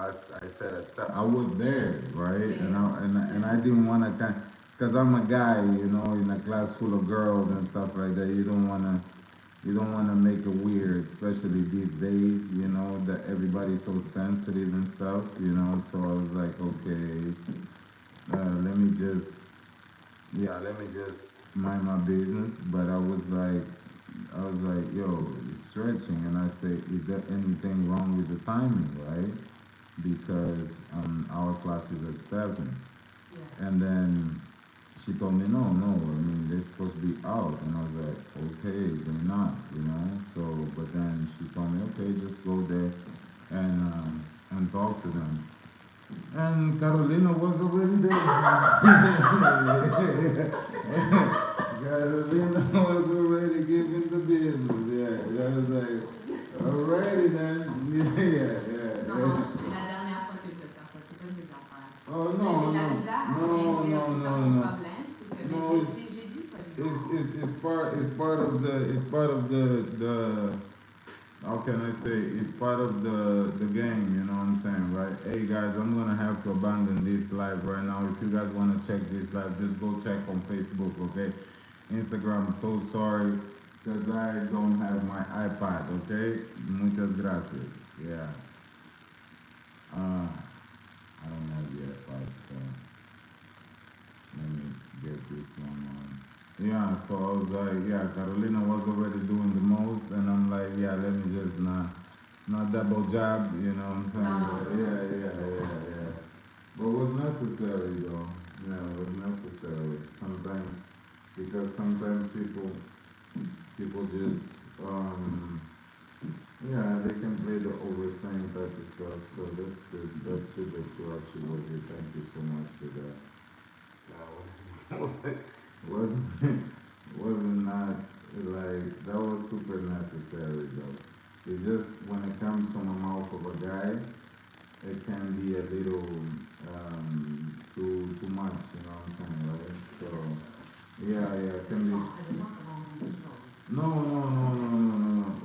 I said I was there, right? And I didn't want to because I'm a guy, in a class full of girls and stuff like that. You don't want to make it weird, especially these days, that everybody's so. And stuff. So I was like, okay, let me just, yeah, let me just mind my business. But I was like, yo, it's stretching. And I say, is there anything wrong with the timing, right? Because our class is at 7. Yeah. And then she told me, no, no, I mean, they're supposed to be out. And I was like, okay, they're not. So, but then she told me, okay, just go there and talk to them. And Carolina was already there. Carolina was already giving the business. Yeah, I was like, alrighty then. Non, non, c'est la dernière fois que je vais faire ça, c'est pas une nouvelle affaire. Oh Mais no, j'ai de la no, misère à no, bien dire no, c'est ça no, mon no. problème, c'est que No, mais it's j'ai dit pas du it's part of the how can I say, it's part of the game, you know what I'm saying, right? Hey guys, I'm gonna have to abandon this live right now. If you guys wanna check this live, just go check on Facebook, okay? Instagram, so sorry, because I don't have my iPad, okay? Muchas gracias. Yeah. I don't have the iPad, so let me get this one on. Yeah, so I was like, yeah, Carolina was already doing the most, and I'm like, yeah, let me just not double job, you know what I'm saying? No. But yeah. But it was necessary though. Yeah, it was necessary. Sometimes people just yeah, they can play the overstaying type of stuff. So that's good. That's good that you actually was here. Thank you so much for that. Wasn't not like that was super necessary though. It's just when it comes from the mouth of a guy, it can be a little too much, you know what I'm saying, right? So yeah, it can be. Non, ça dépend comment on dit les choses. No.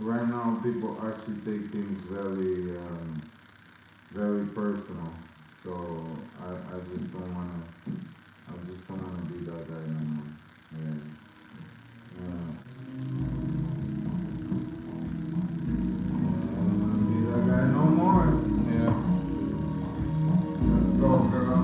Right now, people actually take things very personal. So I just don't wanna be that guy no more. Yeah. I don't wanna be that guy no more. Yeah. Let's go, girl.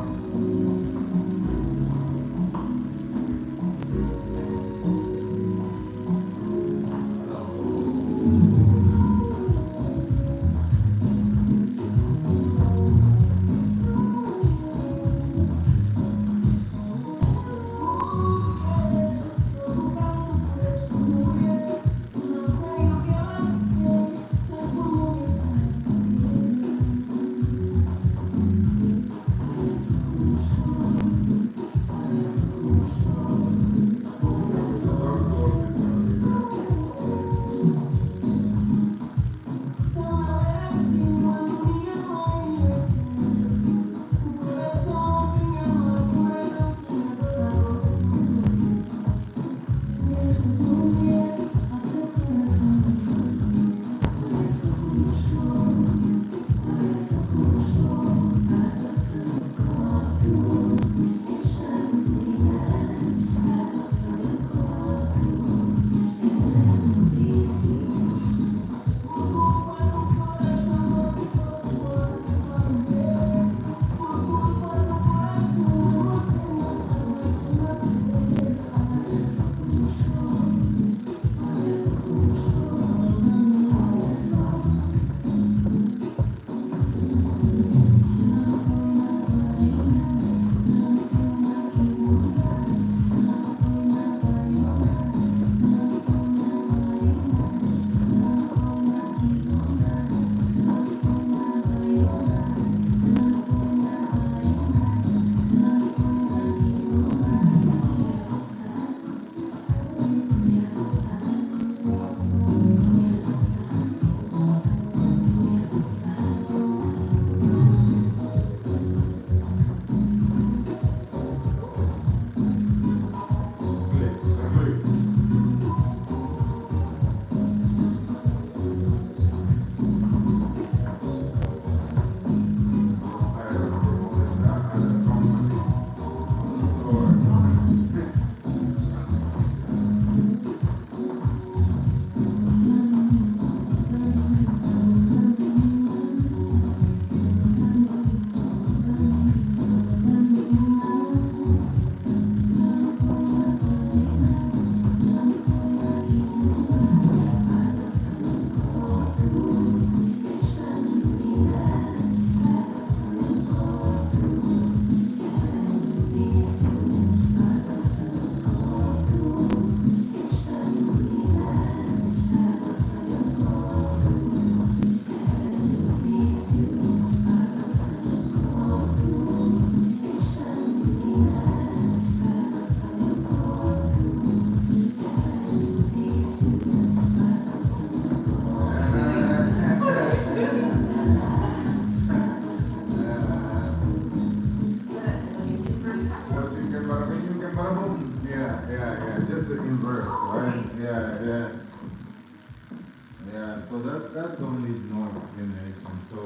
coordination. So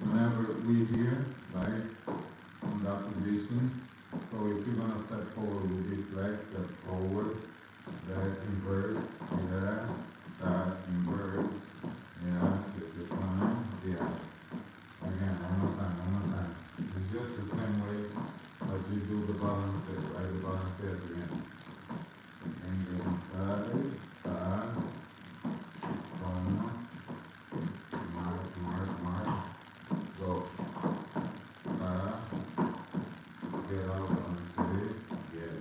whenever we here, right, in that position, so if you're gonna step forward with this leg, step forward, left invert, yeah, start invert, yeah, flip the palm, yeah. Again, one more time. It's just the same way as you do the balance set, right? The balance set again. And go inside, start, palm, mark, go. Get out on the city, yes.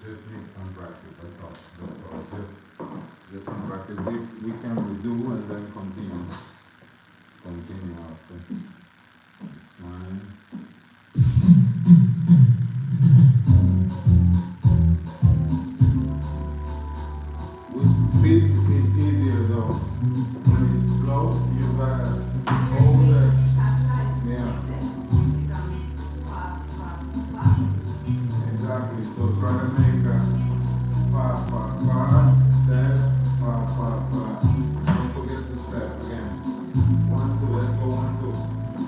Just need some practice, that's all. Just some practice. We can redo and then continue. Continue after. It's fine. With speed, it's easier though. When it's slow, you gotta hold it. Yeah. Exactly. So try to make a step, Don't forget to step again. 1, 2, let's go 1, 2.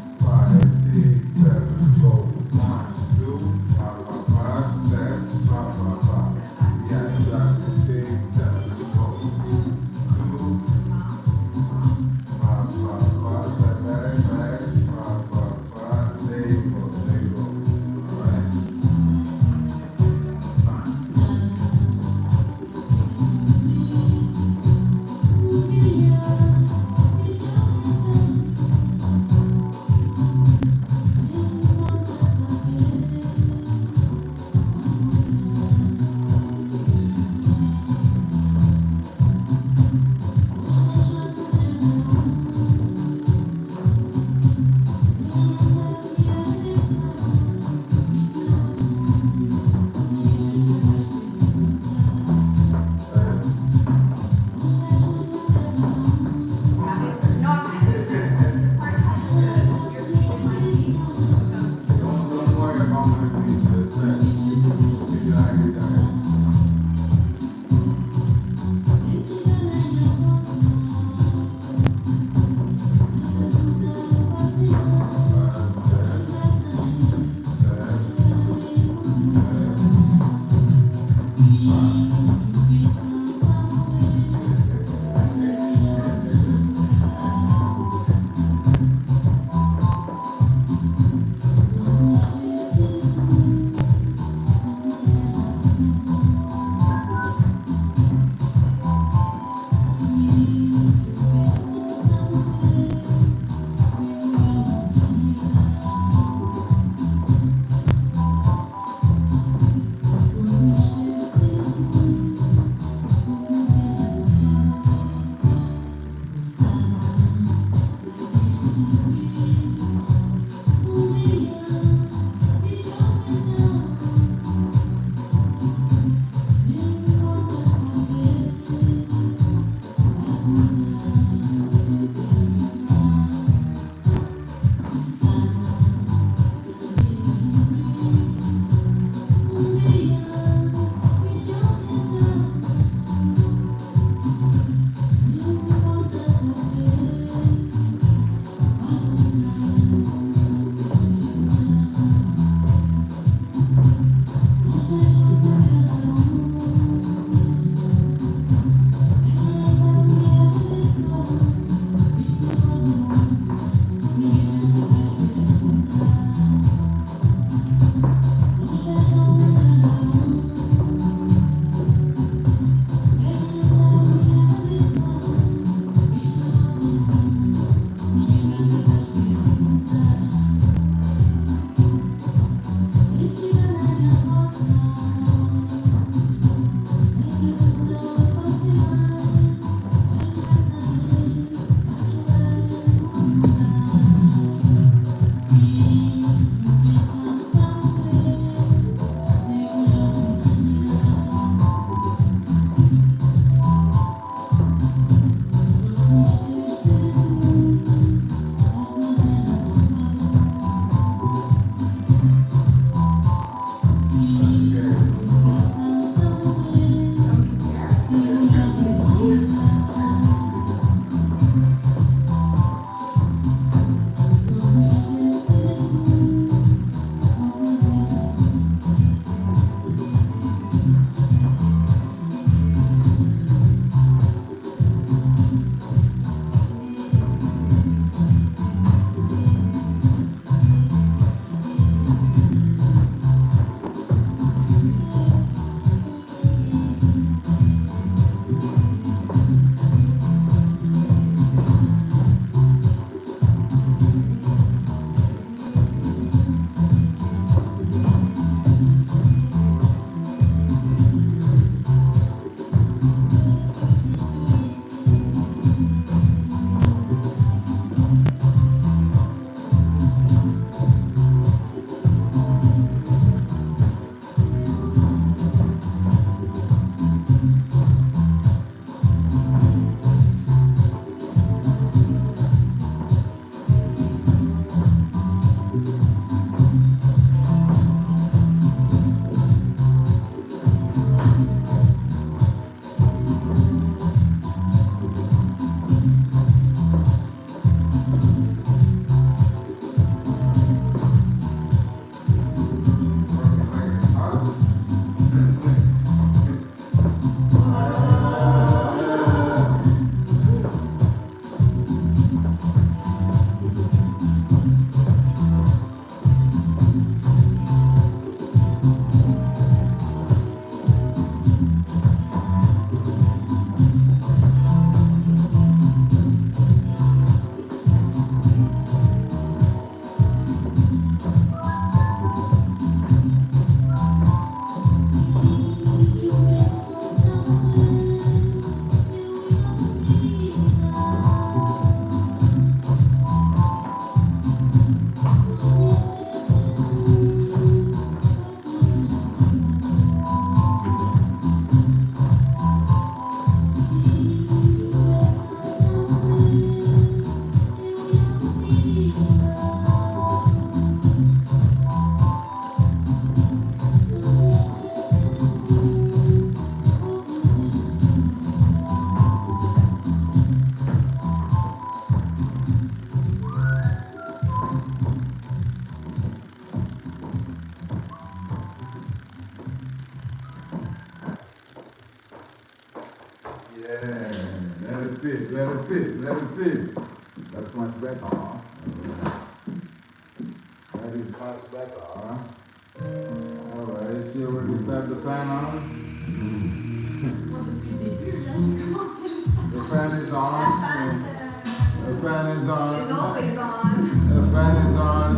sit, let it sit, let it sit. That's much better, huh? That is much better, huh? Alright, she already set the fan on? Moi, depuis le début, là, j'ai commencé à le faire. The fan is on. La fan, The fan is on. les autres, ils ont. The fan is on.